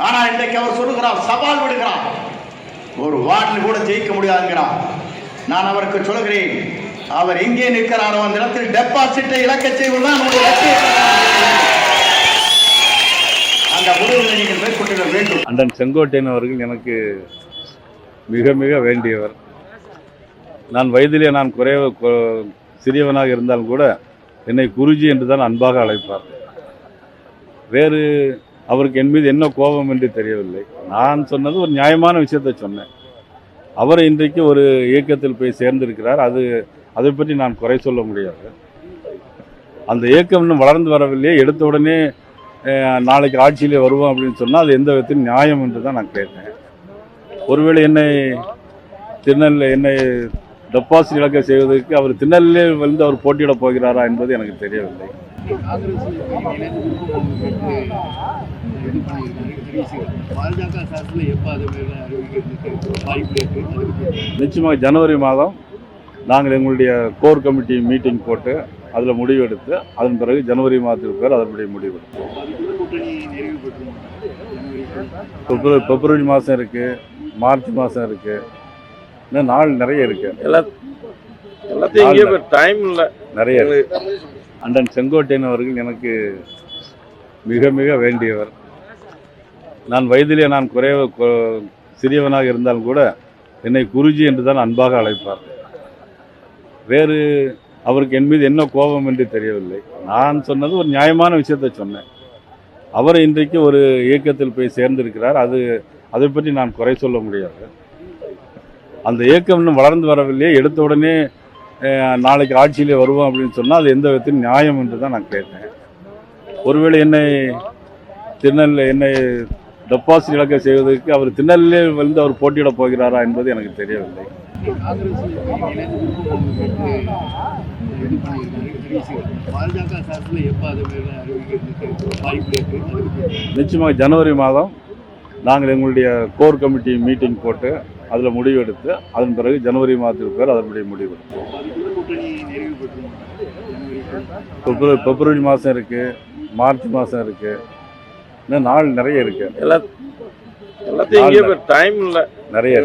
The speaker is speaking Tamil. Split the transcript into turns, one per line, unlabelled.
ஆனா இன்றைக்கு அவர் சொல்லுகிறார், சவால் விடுகிறார், ஒரு வார்டில் கூட ஜெயிக்க முடியாதுங்கிறார். நான் அவருக்கு சொல்கிறேன், அவர் எங்கே நிற்கிறாரோ அந்த இடத்தில் டெபாசிட்டை இழக்க செய்வதுதான் அந்த முடிவுகளை நீங்கள் மேற்கொள்ள வேண்டும்.
அண்ணன் செங்கோட்டையன் அவர்கள் எனக்கு மிக மிக வேண்டியவர். நான் வயதிலே நான் சிறியவனாக இருந்தாலும் கூட என்னை குருஜி என்று தான் அன்பாக அழைப்பார். வேறு அவருக்கு என் மீது என்ன கோபம் என்று தெரியவில்லை. நான் சொன்னது ஒரு நியாயமான விஷயத்தை சொன்னேன். அவர் இன்றைக்கு ஒரு இயக்கத்தில் போய் சேர்ந்திருக்கிறார். அதை பற்றி நான் குறை சொல்ல முடியாது. அந்த இயக்கம் இன்னும் வளர்ந்து வரவில்லையே, எடுத்த உடனே நாளைக்கு ஆட்சியிலே வருவோம் அப்படின்னு சொன்னால் அது எந்த விதத்தில் நியாயம் என்று தான் நான் கேட்டேன். ஒருவேளை என்னை டெபாசிட் இழக்க செய்வதற்கு அவர் திருநெல்வேலியிலே வந்து அவர் போட்டியிடப் போகிறாரா என்பது எனக்கு தெரியவில்லை. நிச்சயமாக ஜனவரி மாதம் நாங்கள் எங்களுடைய கோர் கமிட்டி மீட்டிங் போட்டு அதில் முடிவெடுத்து அதன் பிறகு ஜனவரி மாதத்துக்கு பேர் அதனுடைய முடிவெடுத்தோம். பிப்ரவரி மாதம் இருக்குது, மார்ச் மாதம் இருக்குது, இன்னும் நாள் நிறைய இருக்குது. எல்லாத்தையும் டைம் இல்லை, நிறைய. அண்ணன் செங்கோட்டையன் அவர்கள் எனக்கு மிக மிக வேண்டியவர். நான் வயதிலே நான் சிறியவனாக இருந்தாலும் கூட என்னை குருஜி என்று தான் அன்பாக அழைப்பார். வேறு அவருக்கு என் மீது என்ன கோபம் என்று தெரியவில்லை. நான் சொன்னது ஒரு நியாயமான விஷயத்தை சொன்னேன். அவர் இன்றைக்கு ஒரு இயக்கத்தில் போய் சேர்ந்திருக்கிறார். அதை பற்றி நான் குறை சொல்ல முடியாது. அந்த இயக்கம் இன்னும் வளர்ந்து வரவில்லையே, எடுத்த உடனே நாளைக்கு ஆட்சியிலே வருவோம் அப்படின்னு சொன்னால் அது எந்த விதத்தில் நியாயம் என்று தான் நான் கேட்டேன். ஒருவேளை என்னை டெபாசிட் இழக்க செய்வதற்கு அவர் திருநெல்வேலியிலே வந்து அவர் போட்டியிடப் போகிறாரா என்பது எனக்கு தெரியவில்லை. நிச்சயமாக ஜனவரி மாதம் நாங்கள் எங்களுடைய கோர் கமிட்டி மீட்டிங் போட்டு அதில் முடிவெடுத்து அதன் பிறகு ஜனவரி மாதத்துக்கு பேர் அதனுடைய முடிவெடுத்தோம். பிப்ரவரி மாதம் இருக்குது, மார்ச் மாதம் இருக்குது, இன்னும் நாள் நிறைய இருக்குது. எல்லாத்தையும் டைம் இல்லை, நிறைய.